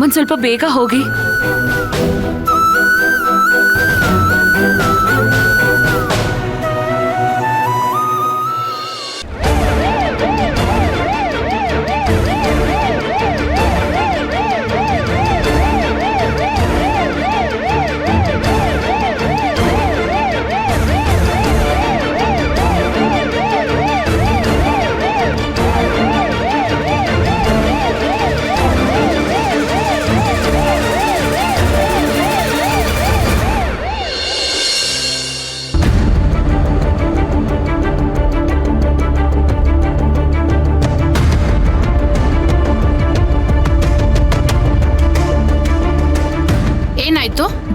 ಒಂದ್ ಸ್ವಲ್ಪ ಬೇಗ ಹೋಗಿ.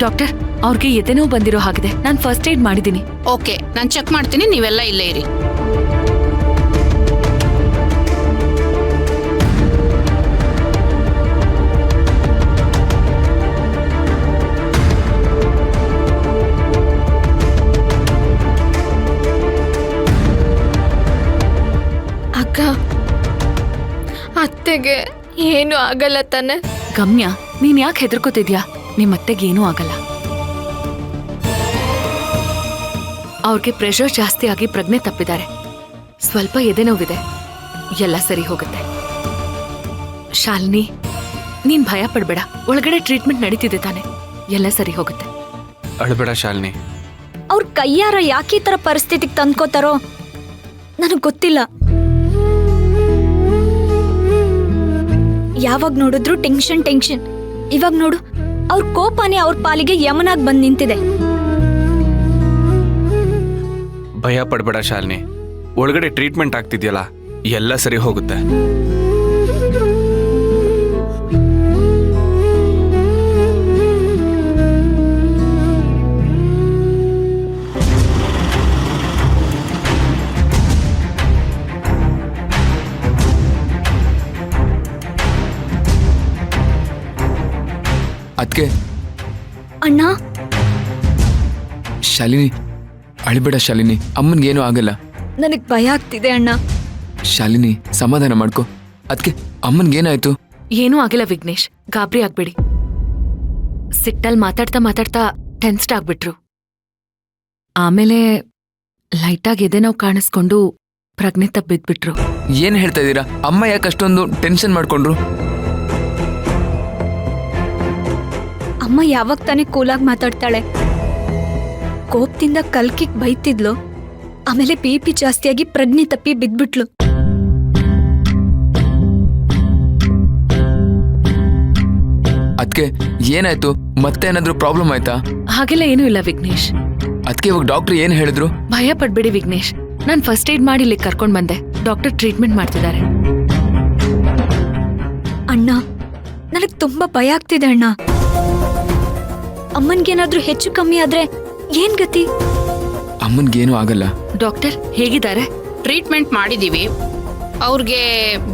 ಡಾಕ್ಟರ್, ಅವ್ರಿಗೆ ಎದೆನೋ ಬಂದಿರೋ ಹಾಗಿದೆ. ನಾನು ಫಸ್ಟ್ ಏಡ್ ಮಾಡಿದ್ದೀನಿ. ಓಕೆ, ನಾನು ಚೆಕ್ ಮಾಡ್ತೀನಿ, ನೀವೆಲ್ಲ ಇಲ್ಲೇ ಇರಿ. ಅಕ್ಕ, ಅತ್ತೆಗೆ ಏನು ಆಗಲ್ಲ ತಾನೆ? ಗಮ್ಯ, ನೀನ್ ಯಾಕೆ ಹೆದರ್ಕೋತಿದ್ಯಾ? ನಿಮ್ಮತ್ತೆಗೆ ಏನೂ ಆಗಲ್ಲ. ಅವ್ರಿಗೆ ಪ್ರೆಷರ್ ಜಾಸ್ತಿ ಆಗಿ ಪ್ರಜ್ಞೆ ತಪ್ಪಿದ್ದಾರೆ. ಸ್ವಲ್ಪ ಎದೆನೋವಿದೆ, ಎಲ್ಲ ಸರಿ ಹೋಗುತ್ತೆ. ಶಾಲಿನಿ, ನೀನ್ ಭಯ ಪಡ್ಬೇಡ. ಒಳಗಡೆ ಟ್ರೀಟ್ಮೆಂಟ್ ನಡೀತಿದೆ ತಾನೆ, ಎಲ್ಲ ಸರಿ ಹೋಗುತ್ತೆ. ಅಳಬೇಡ ಶಾಲಿನಿ. ಅವ್ರ ಕೈಯಾರ ಯಾಕೆ ಈ ತರ ಪರಿಸ್ಥಿತಿಗೆ ತಂದ್ಕೋತಾರೋ ನನಗ್ ಗೊತ್ತಿಲ್ಲ. ಯಾವಾಗ ನೋಡಿದ್ರು ಟೆನ್ಷನ್. ಇವಾಗ ನೋಡು, ಅವ್ರ ಕೋಪನೇ ಅವ್ರ ಪಾಲಿಗೆ ಯಮನಾಗ್ ಬಂದ್ ನಿಂತಿದೆ. ಭಯ ಪಡ್ಬೇಡ ಶಾಲಿನಿ, ಒಳಗಡೆ ಟ್ರೀಟ್ಮೆಂಟ್ ಆಗ್ತಿದ್ಯಲ್ಲ, ಎಲ್ಲ ಸರಿ ಹೋಗುತ್ತೆ. ಅದ್ಕೆ ಅಣ್ಣ, ಶಾಲಿನಿ ಅಳಿಬೇಡ ಶಾಲಿನಿ, ಅಮ್ಮನ್ಗೇನು ಆಗಲ್ಲ. ನನಗ್ ಭಯ ಆಗ್ತಿದೆ ಅಣ್ಣ. ಶಾಲಿನಿ ಸಮಾಧಾನ ಮಾಡ್ಕೊ. ಅದ್ಕೆ ಅಮ್ಮನ್ಗೇನಾಯ್ತು? ಏನೂ ಆಗಿಲ್ಲ ವಿಘ್ನೇಶ್, ಗಾಬರಿ ಆಗ್ಬೇಡಿ. ಸಿಟ್ಟಲ್ ಮಾತಾಡ್ತಾ ಟೆನ್ಸ್ಡ್ ಆಗ್ಬಿಟ್ರು. ಆಮೇಲೆ ಲೈಟಾಗಿ ಎದೆ ನೋವು ಕಾಣಿಸ್ಕೊಂಡು ಪ್ರಜ್ಞೆ ತಪ್ಪಿದ್ಬಿಟ್ರು. ಏನ್ ಹೇಳ್ತಾ ಇದೀರಾ? ಅಮ್ಮ ಯಾಕೆ ಅಷ್ಟೊಂದು ಟೆನ್ಷನ್ ಮಾಡ್ಕೊಂಡ್ರು? ಅಮ್ಮ ಯಾವಾಗ ತಾನೇ ಕೂಲಾಗಿ ಮಾತಾಡ್ತಾಳೆ. ಕೋಪದಿಂದ ಕಲ್ಕಿಗ್ ಬೈತಿದ್ಲು, ಆಮೇಲೆ BP ಜಾಸ್ತಿಯಾಗಿ ಪ್ರಜ್ಞೆ ತಪ್ಪಿ ಬಿದ್ಬಿಟ್ಲು. ಅದ್ಕೆ ಏನಾಯ್ತು? ಮತ್ತೆ ಏನಾದ್ರೂ ಪ್ರಾಬ್ಲಮ್ ಆಯ್ತಾ? ಹಾಗೆಲ್ಲ ಏನೂ ಇಲ್ಲ ವಿಘ್ನೇಶ್. ಅದ್ಕೆ ಇವಾಗ ಡಾಕ್ಟರ್ ಏನ್ ಹೇಳಿದ್ರು? ಭಯ ಪಡ್ಬೇಡಿ ವಿಘ್ನೇಶ್, ನಾನ್ ಫಸ್ಟ್ ಏಡ್ ಮಾಡಿ ಇಲ್ಲಿ ಕರ್ಕೊಂಡ್ ಬಂದೆ. ಡಾಕ್ಟರ್ ಟ್ರೀಟ್ಮೆಂಟ್ ಮಾಡ್ತಿದ್ದಾರೆ. ಅಣ್ಣ, ನನಗ್ ತುಂಬಾ ಭಯ ಆಗ್ತಿದೆ ಅಣ್ಣ. ಅಮ್ಮನ್ಗೇನಾದ್ರೂ ಹೆಚ್ಚು ಕಮ್ಮಿ ಆದ್ರೆ ಏನ್ ಗತಿ? ಅಮ್ಮನ್ಗೇನು ಆಗಲ್ಲ. ಡಾಕ್ಟರ್ ಹೇಗಿದ್ದಾರೆ? ಟ್ರೀಟ್ಮೆಂಟ್ ಮಾಡಿದೀವಿ. ಅವ್ರಿಗೆ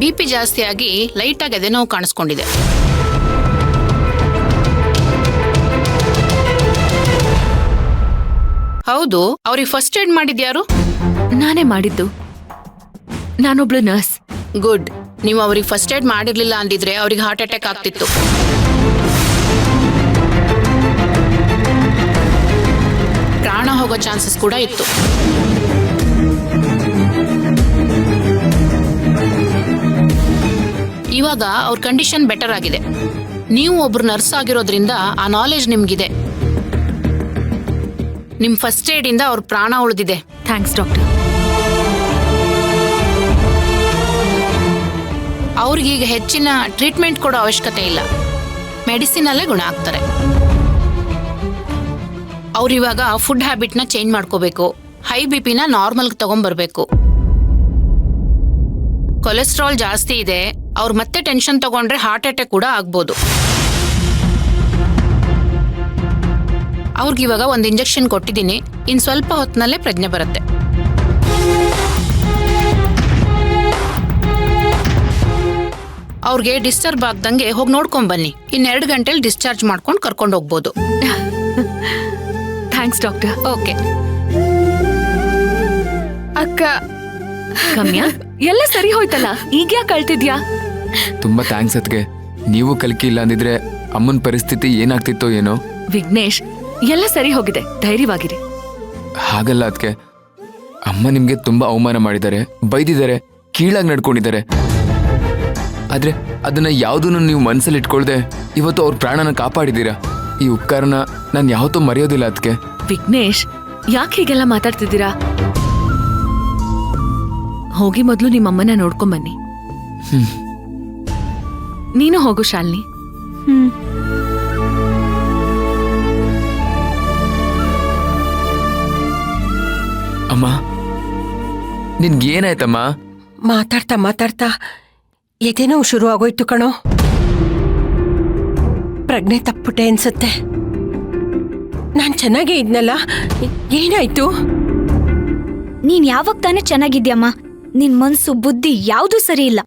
BP ಜಾಸ್ತಿ ಆಗಿ ಲೈಟಾಗಿ ಎದೆನೋವು ಕಾಣಿಸ್ಕೊಂಡಿದೆ. ಹೌದು, ಅವ್ರಿಗೆ ಫಸ್ಟ್ ಏಡ್ ಮಾಡಿದ್ಯಾರು? ನಾನೇ ಮಾಡಿದ್ದು. ನಾನೊಬ್ಳು ನರ್ಸ್. ಗುಡ್. ನೀವು ಅವ್ರಿಗೆ ಫಸ್ಟ್ ಏಡ್ ಮಾಡಿರ್ಲಿಲ್ಲ ಅಂದಿದ್ರೆ ಅವ್ರಿಗೆ ಹಾರ್ಟ್ ಅಟ್ಯಾಕ್ ಆಗ್ತಿತ್ತು. ಪ್ರಾಣ ಹೋಗೋ ಚಾನ್ಸಸ್ ಕೂಡ ಇತ್ತು. ಇವಾಗ ಅವ್ರ ಕಂಡೀಷನ್ ಬೆಟರ್ ಆಗಿದೆ. ನೀವು ಒಬ್ರು ನರ್ಸ್ ಆಗಿರೋದ್ರಿಂದ ಆ ನಾಲೆಜ್ ನಿಮ್ಗಿದೆ. ನಿಮ್ ಫಸ್ಟ್ ಏಡ್ ಇಂದ ಅವ್ರ ಪ್ರಾಣ ಉಳಿದಿದೆ. Thanks doctor. ಅವ್ರಿಗೀಗ ಹೆಚ್ಚಿನ ಟ್ರೀಟ್ಮೆಂಟ್ ಕೊಡೋ ಅವಶ್ಯಕತೆ ಇಲ್ಲ, ಮೆಡಿಸಿನ್ ಅಲ್ಲೇ ಗುಣ ಆಗ್ತಾರೆ. ಅವ್ರಿವಾಗ ಫುಡ್ ಹ್ಯಾಬಿಟ್ನ ಚೇಂಜ್ ಮಾಡ್ಕೋಬೇಕು. High BP ನಾರ್ಮಲ್ಗೆ ತಗೊಂಡ್ಬರ್ಬೇಕು. ಕೊಲೆಸ್ಟ್ರಾಲ್ ಜಾಸ್ತಿ ಇದೆ. ಅವ್ರು ಮತ್ತೆ ಟೆನ್ಷನ್ ತಗೊಂಡ್ರೆ ಹಾರ್ಟ್ ಅಟ್ಯಾಕ್ ಕೂಡ ಆಗ್ಬೋದು. ಅವ್ರಿಗಿವಾಗ ಒಂದು ಇಂಜೆಕ್ಷನ್ ಕೊಟ್ಟಿದ್ದೀನಿ. ಇನ್ ಸ್ವಲ್ಪ ಹೊತ್ತಿನಲ್ಲೇ ಪ್ರಜ್ಞೆ ಬರುತ್ತೆ. ಅವ್ರಿಗೆ ಡಿಸ್ಟರ್ಬ್ ಆಗ್ದಂಗೆ ಹೋಗಿ ನೋಡ್ಕೊಂಡ್ ಬನ್ನಿ. 2 ಗಂಟೆಲಿ ಡಿಸ್ಚಾರ್ಜ್ ಮಾಡ್ಕೊಂಡು ಕರ್ಕೊಂಡು ಹೋಗ್ಬೋದು. Thanks doctor. ಓಕೆ ಅಕ್ಕ. ಗಮ್ಯ, ಎಲ್ಲ ಸರಿ ಹೋಯ್ತಲ್ಲ, ಈಗ ಯಾಕೆ ಅಳ್ತಿದ್ಯಾ? ತುಂಬಾ ಥ್ಯಾಂಕ್ಸ್ ಅದ್ಕೆ. ನೀವು ಕಲ್ಕಿ ಇಲ್ಲ ಅಂದಿದ್ರೆ ಅಮ್ಮನ ಪರಿಸ್ಥಿತಿ ಏನಾಗ್ತಿತ್ತೋ ಏನೋ. ವಿಘ್ನೇಶ್, ಎಲ್ಲ ಸರಿ ಹೋಗಿದೆ, ಧೈರ್ಯವಾಗಿರಿ. ಹಾಗಲ್ಲ ಅದಕ್ಕೆ ಅಮ್ಮ ನಿಮ್ಗೆ ತುಂಬಾ ಅವಮಾನ ಮಾಡಿದ್ದಾರೆ, ಬೈದಿದ್ದಾರೆ, ಕೀಳಾಗಿ ನಡ್ಕೊಂಡಿದ್ದಾರೆ. ಆದ್ರೆ ಅದನ್ನ ಯಾವುದನ್ನು ನೀವು ಮನಸ್ಸಲ್ಲಿ ಇಟ್ಕೊಳ್ದೆ ಇವತ್ತು ಅವ್ರ ಪ್ರಾಣನ ಕಾಪಾಡಿದ್ದೀರಾ. ಈ ಉಪಕಾರನ ನಾನು ಯಾವತ್ತೂ ಮರೆಯೋದಿಲ್ಲ ಅದಕ್ಕೆ. ವಿಘ್ನೇಶ್, ಯಾಕೆ ಹೀಗೆಲ್ಲ ಮಾತಾಡ್ತಿದ್ದೀರಾ? ಹೋಗಿ ಮೊದಲು ನಿಮ್ಮಮ್ಮನ ನೋಡ್ಕೊಂಬನ್ನಿ. ನೀನು ಹೋಗು ಶಾಲಿನಿ. ಅಮ್ಮ, ನಿನ್ಗೇನಾಯ್ತಮ್ಮ? ಮಾತಾಡ್ತಾ ಮಾತಾಡ್ತಾ ಎದೇನೋ ಶುರು ಆಗೋಯ್ತು ಕಣೋ. ಪ್ರಜ್ಞೆ ತಪ್ಪುಟೆ ಅನ್ಸುತ್ತೆ. ನಾನ್ ಚೆನ್ನಾಗೇ ಇದ್ನಲ್ಲ, ಏನಾಯ್ತು? ನೀನ್ ಯಾವಾಗ ತಾನೇ ಚೆನ್ನಾಗಿದ್ಯಮ್ಮ. ನಿನ್ ಮನ್ಸು ಬುದ್ಧಿ ಯಾವ್ದೂ ಸರಿ ಇಲ್ಲ.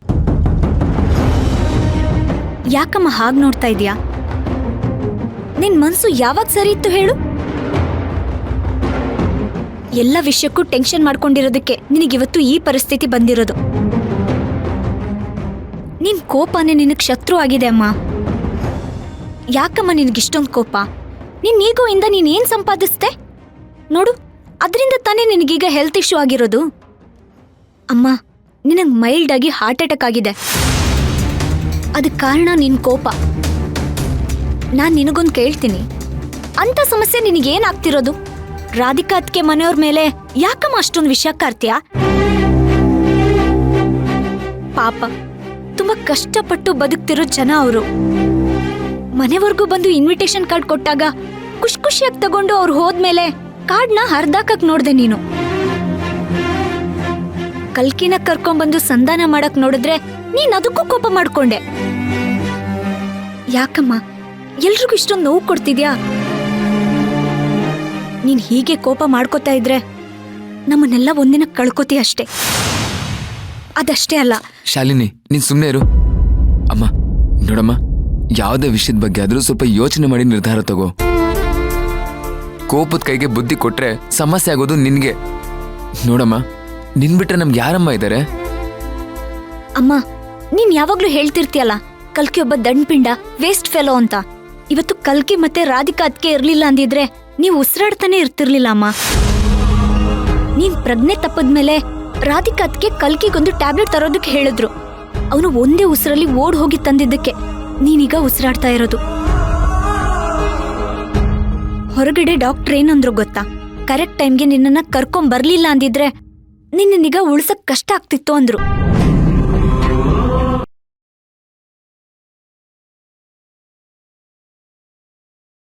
ಯಾಕಮ್ಮ ಹಾಗ್ ನೋಡ್ತಾ ಇದ್ಯಾ? ನಿನ್ ಮನ್ಸು ಯಾವಾಗ ಸರಿ ಇತ್ತು ಹೇಳು? ಎಲ್ಲ ವಿಷಯಕ್ಕೂ ಟೆನ್ಷನ್ ಮಾಡ್ಕೊಂಡಿರೋದಕ್ಕೆ ನಿನಗಿವತ್ತು ಈ ಪರಿಸ್ಥಿತಿ ಬಂದಿರೋದು. ನಿನ್ ಕೋಪನೇ ನಿನಗ್ ಶತ್ರು ಆಗಿದೆ ಅಮ್ಮ. ಯಾಕಮ್ಮ ನಿನಗಿಷ್ಟೊಂದು ಕೋಪ? ನಿನ್ ಈಗೋಯಿಂದ ನೀನೇನ್ ಸಂಪಾದಿಸ್ದೆ ನೋಡು. ಅದರಿಂದ ತಾನೇ ನಿನಗೀಗ ಹೆಲ್ತ್ ಇಶ್ಯೂ ಆಗಿರೋದು. ಅಮ್ಮ, ನಿನಗ್ ಮೈಲ್ಡ್ ಆಗಿ ಹಾರ್ಟ್ ಅಟ್ಯಾಕ್ ಆಗಿದೆ. ಅದಕ್ಕೆ ಕಾರಣ ನಿನ್ ಕೋಪ. ನಾನ್ ನಿನಗೊಂದು ಕೇಳ್ತೀನಿ, ಅಂತ ಸಮಸ್ಯೆ ನಿನಗೇನಾಗ್ತಿರೋದು? ರಾಧಿಕಾ ಅದ್ಕೆ ಮನೆಯವ್ರ ಮೇಲೆ ಯಾಕಮ್ಮ ಅಷ್ಟೊಂದು ವಿಷಯ ಕಾರ್ತೀಯ? ಪಾಪ, ತುಂಬಾ ಕಷ್ಟಪಟ್ಟು ಬದುಕ್ತಿರೋ ಜನ ಅವರು. ಮನೆವರೆಗೂ ಬಂದು ಇನ್ವಿಟೇಷನ್ ಕಾರ್ಡ್ ಕೊಟ್ಟಾಗ ಖುಷಿಯಾಗಿ ತಗೊಂಡು ಅವ್ರು ಹೋದ್ಮೇಲೆ ಕಾರ್ಡ್ನ ಹರ್ದಾಕಕ್ ನೋಡ್ದೆ ನೀನು. ಕಲ್ಕಿನ ಕರ್ಕೊಂಡ್ಬಂದು ಸಂಧಾನ ಮಾಡಕ್ ನೋಡಿದ್ರೆ ನೀನ್ ಅದಕ್ಕೂ ಕೋಪ ಮಾಡ್ಕೊಂಡೆ. ಯಾಕಮ್ಮ ಎಲ್ರಿಗೂ ಇಷ್ಟೊಂದು ನೋವು ಕೊಡ್ತಿದ್ಯಾ? ನೀನ್ ಹೀಗೆ ಕೋಪ ಮಾಡ್ಕೋತಾ ಇದ್ರೆ ನಮ್ಮನ್ನೆಲ್ಲ ಒಂದಿನ ಕಳ್ಕೊತೀಯ ಅಷ್ಟೇ. ಅದಷ್ಟೇ ಅಲ್ಲ. ಶಾಲಿನಿ, ನೀನ್ ಸುಮ್ಮನೆ ಇರು. ಅಮ್ಮ ನೋಡಮ್ಮ, ಯಾವುದೇ ವಿಷಯದ ಬಗ್ಗೆ ಆದ್ರೂ ಸ್ವಲ್ಪ ಯೋಚನೆ ಮಾಡಿ ನಿರ್ಧಾರ ತಗೋ. ಕೋಪದ ಕೈಗೆ ಬುದ್ಧಿ ಕೊಟ್ರೆ ಸಮಸ್ಯೆ ಆಗೋದು ನಿನ್ಗೆ. ನೋಡಮ್ಮ, ನಿನ್ ಬಿಟ್ರೆ ನಮ್ಗೆ ಯಾರಮ್ಮ ಇದ್ದಾರೆ? ಅಮ್ಮ, ನೀನ್ ಯಾವಾಗ್ಲೂ ಹೇಳ್ತಿರ್ತೀಯಲ್ಲ ಕಲ್ಕಿ ಒಬ್ಬ ದಂಡ್ಪಿಂಡ, ವೇಸ್ಟ್ ಫೆಲೋ ಅಂತ. ಇವತ್ತು ಕಲ್ಕಿ ಮತ್ತೆ ರಾಧಿಕಾ ಅದ್ಕೆ ಇರ್ಲಿಲ್ಲ ಅಂದಿದ್ರೆ ನೀವು ಉಸಿರಾಡ್ತಾನೆ ಇರ್ತಿರ್ಲಿಲ್ಲ ಅಮ್ಮ. ನೀನ್ ಪ್ರಜ್ಞೆ ತಪ್ಪದ್ಮೇಲೆ ರಾಧಿಕಾ ಅದ್ಕೆ ಕಲ್ಕಿಗೊಂದು ಟ್ಯಾಬ್ಲೆಟ್ ತರೋದಕ್ಕೆ ಹೇಳಿದ್ರು. ಅವನು ಒಂದೇ ಉಸಿರಲ್ಲಿ ಓಡ್ ಹೋಗಿ ತಂದಿದ್ದಕ್ಕೆ ನೀನೀಗ ಉಸಿರಾಡ್ತಾ ಇರೋದು. ಹೊರಗಡೆ ಡಾಕ್ಟರ್ ಏನಂದ್ರು ಗೊತ್ತಾ? ಕರೆಕ್ಟ್ ಟೈಮ್ಗೆ ನಿನ್ನನ್ನ ಕರ್ಕೊಂಡ್ ಬರ್ಲಿಲ್ಲ ಅಂದಿದ್ರೆ ನಿನ್ನೀಗ ಉಳ್ಸಕ್ ಕಷ್ಟ ಆಗ್ತಿತ್ತು ಅಂದ್ರು.